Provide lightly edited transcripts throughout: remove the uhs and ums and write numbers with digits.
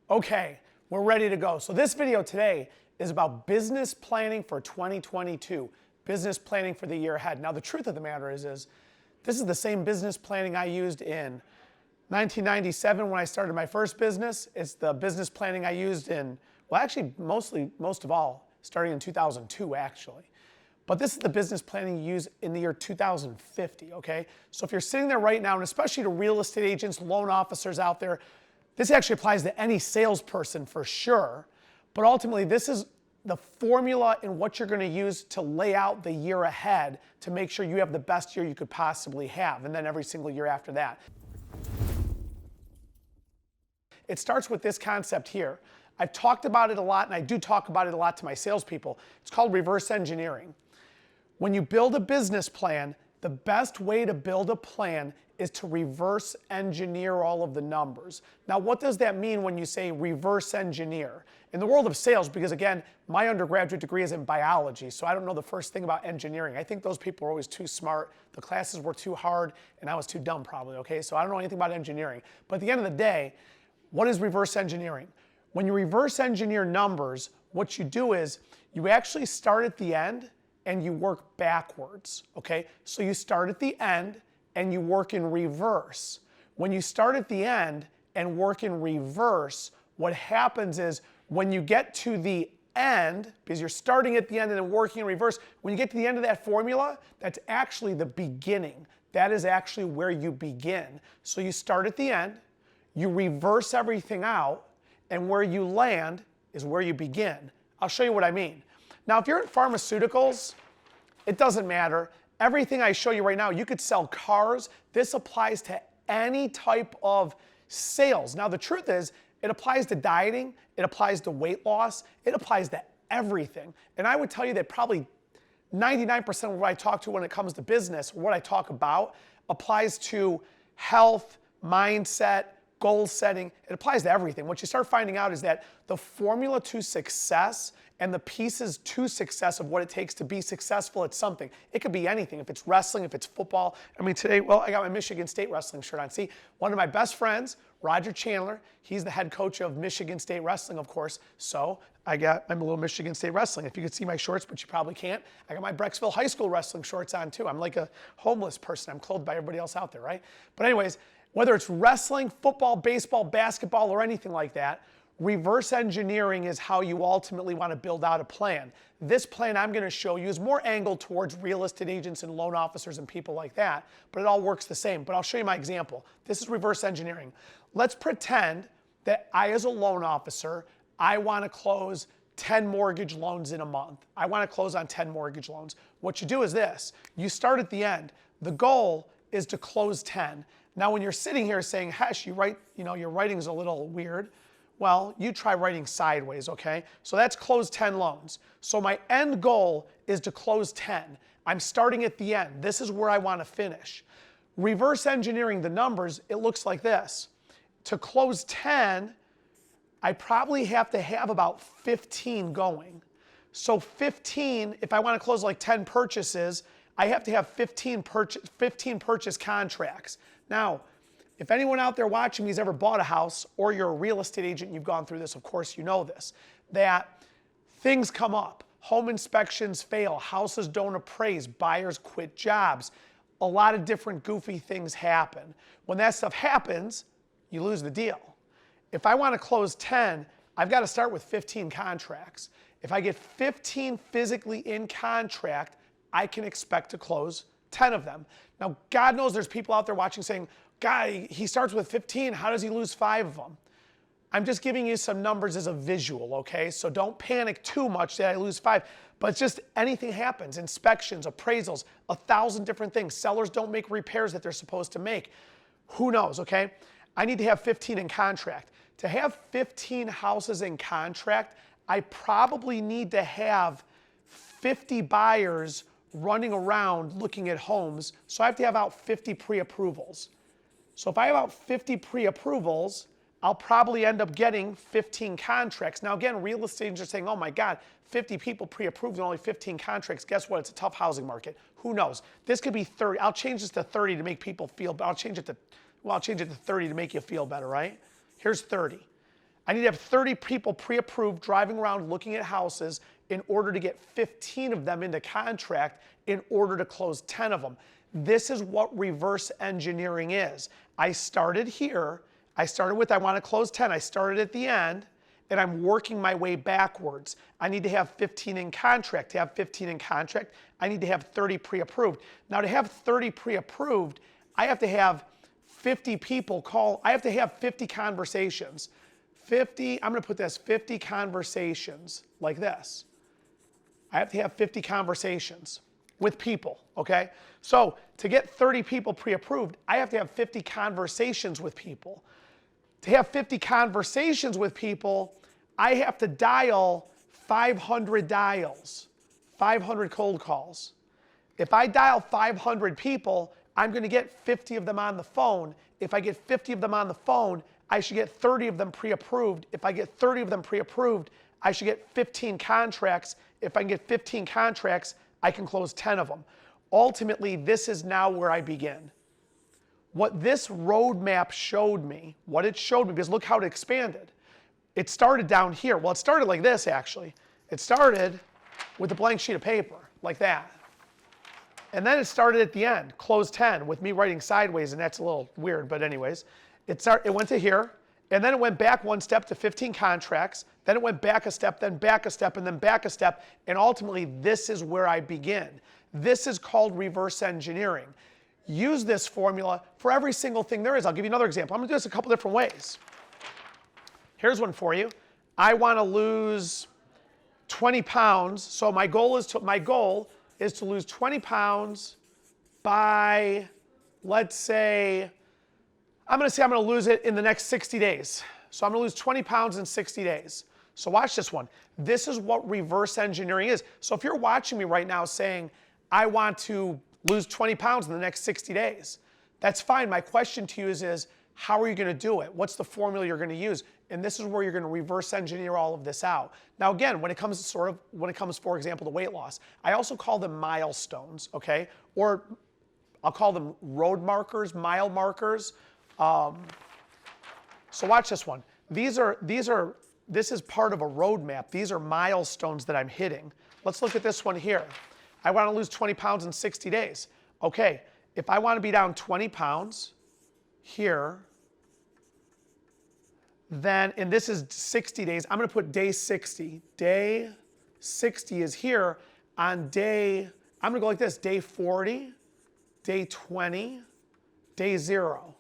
Okay, we're ready to go. So this video today is about business planning for 2022, business planning for the year ahead. Now the truth of the matter is this is the same business planning I used in 1997 when I started my first business. It's the business planning I used in, well actually most of all, starting in 2002 actually. But this is the business planning you use in the year 2050, okay? So if you're sitting there right now, and especially to real estate agents, loan officers out there, this actually applies to any salesperson for sure, but ultimately this is the formula in what you're going to use to lay out the year ahead to make sure you have the best year you could possibly have, and then every single year after that. It starts with this concept here. I've talked about it a lot, and I do talk about it a lot to my salespeople. It's called reverse engineering. When you build a business plan, the best way to build a plan is to reverse engineer all of the numbers. Now, what does that mean when you say reverse engineer? In the world of sales, because again, my undergraduate degree is in biology, so I don't know the first thing about engineering. I think those people are always too smart, the classes were too hard, and I was too dumb probably, okay? So I don't know anything about engineering. But at the end of the day, what is reverse engineering? When you reverse engineer numbers, what you do is you actually start at the end and you work backwards, okay? So you start at the end and you work in reverse. When you start at the end and work in reverse, what happens is when you get to the end, because you're starting at the end and then working in reverse, when you get to the end of that formula, that's actually the beginning. That is actually where you begin. So you start at the end, you reverse everything out, and where you land is where you begin. I'll show you what I mean. Now, if you're in pharmaceuticals, it doesn't matter. Everything I show you right now, you could sell cars. This applies to any type of sales. Now, the truth is, it applies to dieting, it applies to weight loss, it applies to everything. And I would tell you that probably 99% of what I talk to when it comes to business, what I talk about, applies to health, mindset, goal setting. It applies to everything. What you start finding out is that the formula to success and the pieces to success of what it takes to be successful at something. It could be anything. If it's wrestling, if it's football. I mean, today, well, I got my Michigan State wrestling shirt on. See, one of my best friends, Roger Chandler, he's the head coach of Michigan State wrestling, of course. So I got my little Michigan State wrestling. If you could see my shorts, but you probably can't. I got my Brecksville High School wrestling shorts on too. I'm like a homeless person. I'm clothed by everybody else out there, right? But anyways, whether it's wrestling, football, baseball, basketball, or anything like that, reverse engineering is how you ultimately want to build out a plan. This plan I'm going to show you is more angled towards real estate agents and loan officers and people like that, but it all works the same. But I'll show you my example. This is reverse engineering. Let's pretend that I, as a loan officer, I want to close 10 mortgage loans in a month. I want to close on 10 mortgage loans. What you do is this. You start at the end. The goal is to close 10. Now, when you're sitting here saying, Hesh, your writing's a little weird, well, you try writing sideways, okay? So that's close 10 loans. So my end goal is to close 10. I'm starting at the end. This is where I want to finish. Reverse engineering the numbers, it looks like this. To close 10, I probably have to have about 15 going. So 15, if I want to close like 10 purchases, I have to have 15 purchase contracts. Now, if anyone out there watching me has ever bought a house, or you're a real estate agent and you've gone through this, of course you know this, that things come up. Home inspections fail, houses don't appraise, buyers quit jobs. A lot of different goofy things happen. When that stuff happens, you lose the deal. If I want to close 10, I've got to start with 15 contracts. If I get 15 physically in contract, I can expect to close 10 of them. Now, God knows there's people out there watching saying, Guy, he starts with 15, how does he lose 5 of them? I'm just giving you some numbers as a visual, okay? So don't panic too much that I lose 5, but it's just anything happens. Inspections, appraisals, 1,000 different things. Sellers don't make repairs that they're supposed to make. Who knows, okay? I need to have 15 in contract. To have 15 houses in contract, I probably need to have 50 buyers running around looking at homes. So I have to have about 50 pre-approvals. So if I have about 50 pre-approvals, I'll probably end up getting 15 contracts. Now again, real estate agents are saying, oh my God, 50 people pre-approved and only 15 contracts. Guess what? It's a tough housing market. Who knows? This could be 30. I'll change this to 30 to make people feel, I'll change it to 30 to make you feel better, right? Here's 30. I need to have 30 people pre-approved driving around looking at houses in order to get 15 of them into contract in order to close 10 of them. This is what reverse engineering is. I started here. I started with I want to close 10. I started at the end, and I'm working my way backwards. I need to have 15 in contract. To have 15 in contract, I need to have 30 pre-approved. Now to have 30 pre-approved, I have to have 50 people call. I have to have 50 conversations. 50, I'm going to put this 50 conversations like this. I have to have 50 conversations with people, okay? So to get 30 people pre-approved, I have to have 50 conversations with people. To have 50 conversations with people, I have to dial 500 dials, 500 cold calls. If I dial 500 people, I'm going to get 50 of them on the phone. If I get 50 of them on the phone, I should get 30 of them pre-approved. If I get 30 of them pre-approved, I should get 15 contracts. If I can get 15 contracts, I can close 10 of them. Ultimately, this is now where I begin. What this roadmap showed me, because look how it expanded. It started down here. Well, it started like this, actually. It started with a blank sheet of paper, like that. And then it started at the end, close 10, with me writing sideways, and that's a little weird, but anyways. It went to here, and then it went back one step to 15 contracts, then it went back a step, then back a step, and then back a step, and ultimately this is where I begin. This is called reverse engineering. Use this formula for every single thing there is. I'll give you another example. I'm going to do this a couple different ways. Here's one for you. I want to lose 20 pounds, so my goal is to lose 20 pounds by, let's say, I'm going to lose it in the next 60 days. So I'm going to lose 20 pounds in 60 days. So watch this one. This is what reverse engineering is. So if you're watching me right now saying, I want to lose 20 pounds in the next 60 days, that's fine. My question to you is how are you going to do it? What's the formula you're going to use? And this is where you're going to reverse engineer all of this out. Now again, when it comes, for example, to weight loss, I also call them milestones, okay? Or I'll call them road markers, mile markers. So watch this one. This is part of a roadmap. These are milestones that I'm hitting. Let's look at this one here. I want to lose 20 pounds in 60 days. Okay, if I want to be down 20 pounds here, then, and this is 60 days, I'm going to put day 60. Day 60 is here on day, I'm going to go like this, day 40, day 20, day 0.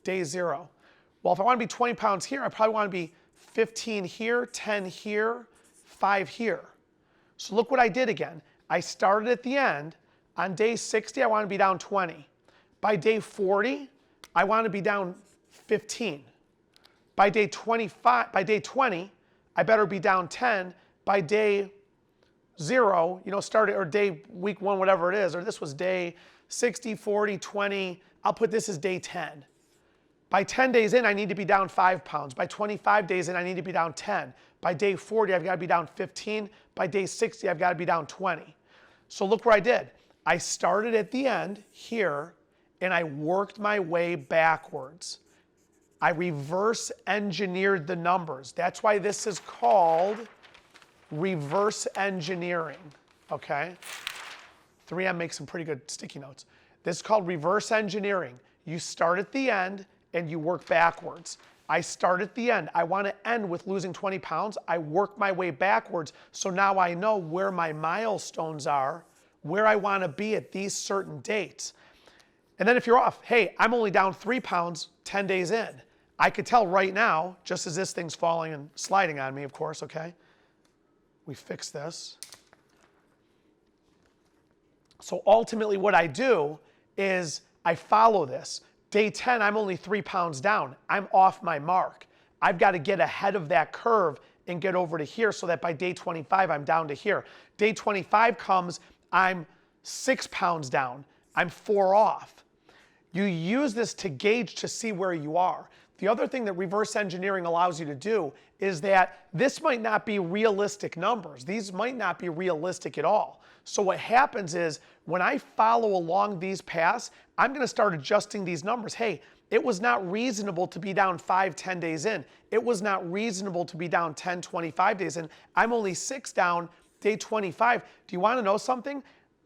Day 0. Well, if I want to be 20 pounds here, I probably want to be 15 here, 10 here, 5 here. So look what I did again. I started at the end. On day 60, I want to be down 20. By day 40, I want to be down 15. By day 25, by day 20, I better be down 10. By day 0, or day week 1, whatever it is, or this was day 60, 40, 20, I'll put this as day 10. By 10 days in, I need to be down 5 pounds. By 25 days in, I need to be down 10. By day 40, I've got to be down 15. By day 60, I've got to be down 20. So look where I did. I started at the end here, and I worked my way backwards. I reverse engineered the numbers. That's why this is called reverse engineering, okay? 3M makes some pretty good sticky notes. This is called reverse engineering. You start at the end, and you work backwards. I start at the end. I want to end with losing 20 pounds. I work my way backwards. So now I know where my milestones are, where I want to be at these certain dates. And then if you're off, hey, I'm only down 3 pounds 10 days in. I could tell right now, just as this thing's falling and sliding on me, of course, okay? We fix this. So ultimately what I do is I follow this. Day 10, I'm only 3 pounds down. I'm off my mark. I've got to get ahead of that curve and get over to here so that by day 25, I'm down to here. Day 25 comes, I'm 6 pounds down. I'm 4 off. You use this to gauge to see where you are. The other thing that reverse engineering allows you to do is that this might not be realistic numbers. These might not be realistic at all. So what happens is when I follow along these paths, I'm going to start adjusting these numbers. Hey, It was not reasonable to be down 5, 10 days in. It was not reasonable to be down 10, 25 days in. I'm only 6 down, day 25. Do you want to know something?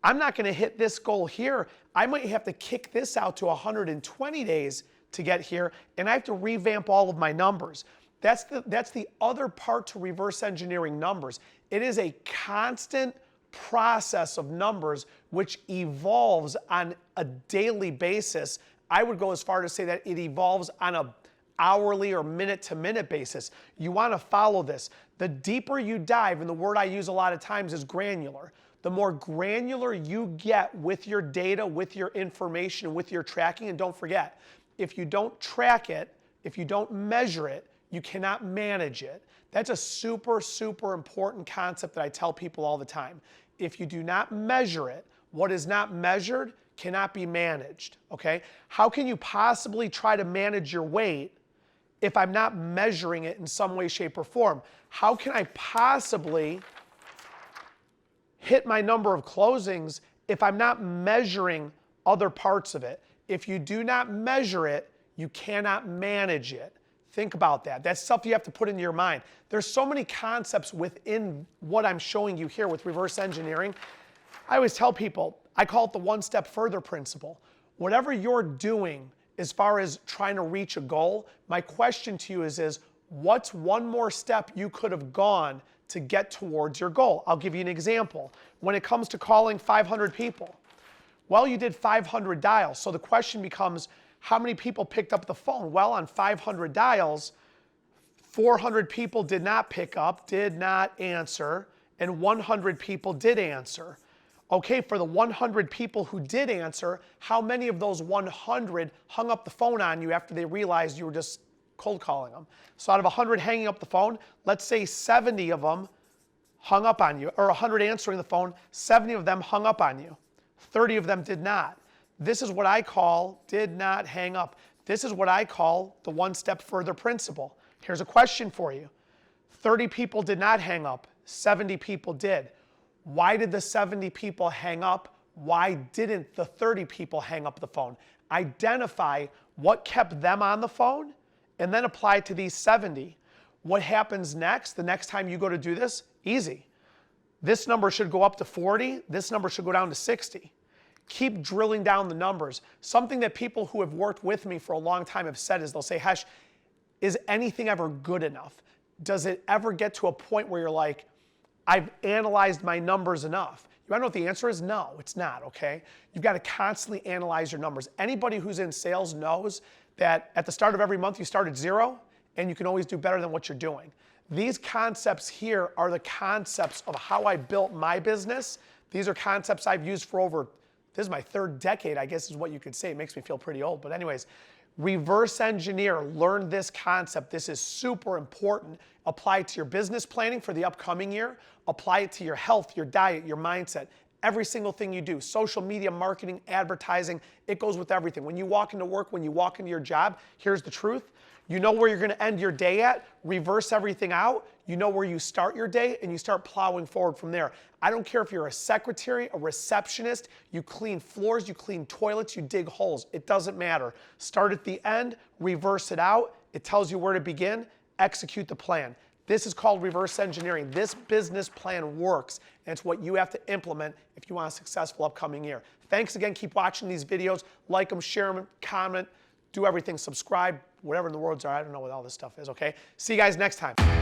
I'm not going to hit this goal here. I might have to kick this out to 120 days to get here, and I have to revamp all of my numbers. That's the other part to reverse engineering numbers. It is a constant process of numbers which evolves on a daily basis. I would go as far to say that it evolves on a hourly or minute-to-minute basis. You want to follow this. The deeper you dive, and the word I use a lot of times is granular. The more granular you get with your data, with your information, with your tracking, and don't forget, if you don't track it, if you don't measure it, you cannot manage it. That's a super, super important concept that I tell people all the time. If you do not measure it, what is not measured cannot be managed, okay? How can you possibly try to manage your weight if I'm not measuring it in some way, shape, or form? How can I possibly hit my number of closings if I'm not measuring other parts of it? If you do not measure it, you cannot manage it. Think about that. That's stuff you have to put into your mind. There's so many concepts within what I'm showing you here with reverse engineering. I always tell people, I call it the one step further principle. Whatever you're doing as far as trying to reach a goal, my question to you is what's one more step you could have gone to get towards your goal? I'll give you an example. When it comes to calling 500 people, well, you did 500 dials. So the question becomes, how many people picked up the phone? Well, on 500 dials, 400 people did not pick up, did not answer, and 100 people did answer. Okay, for the 100 people who did answer, how many of those 100 hung up the phone on you after they realized you were just cold calling them? So out of 100 hanging up the phone, let's say 70 of them hung up on you, or 100 answering the phone, 70 of them hung up on you. 30 of them did not. This is what I call did not hang up. This is what I call the one step further principle. Here's a question for you. 30 people did not hang up. 70 people did. Why did the 70 people hang up? Why didn't the 30 people hang up the phone? Identify what kept them on the phone and then apply it to these 70. What happens next? The next time you go to do this? Easy. This number should go up to 40. This number should go down to 60. Keep drilling down the numbers. Something that people who have worked with me for a long time have said is they'll say, Khash, is anything ever good enough? Does it ever get to a point where you're like, I've analyzed my numbers enough? You want to know what the answer is? No, it's not, okay? You've got to constantly analyze your numbers. Anybody who's in sales knows that at the start of every month you start at 0 and you can always do better than what you're doing. These concepts here are the concepts of how I built my business. These are concepts I've used for over, this is my 3rd decade, I guess is what you could say. It makes me feel pretty old, but anyways, reverse engineer, learn this concept. This is super important. Apply it to your business planning for the upcoming year. Apply it to your health, your diet, your mindset. Every single thing you do, social media, marketing, advertising, it goes with everything. When you walk into work, when you walk into your job, here's the truth. You know where you're going to end your day at, reverse everything out. You know where you start your day, and you start plowing forward from there. I don't care if you're a secretary, a receptionist, you clean floors, you clean toilets, you dig holes. It doesn't matter. Start at the end, reverse it out. It tells you where to begin, execute the plan. This is called reverse engineering. This business plan works, and it's what you have to implement if you want a successful upcoming year. Thanks again. Keep watching these videos. Like them, share them, comment, do everything, subscribe, whatever in the words are. I don't know what all this stuff is, okay? See you guys next time.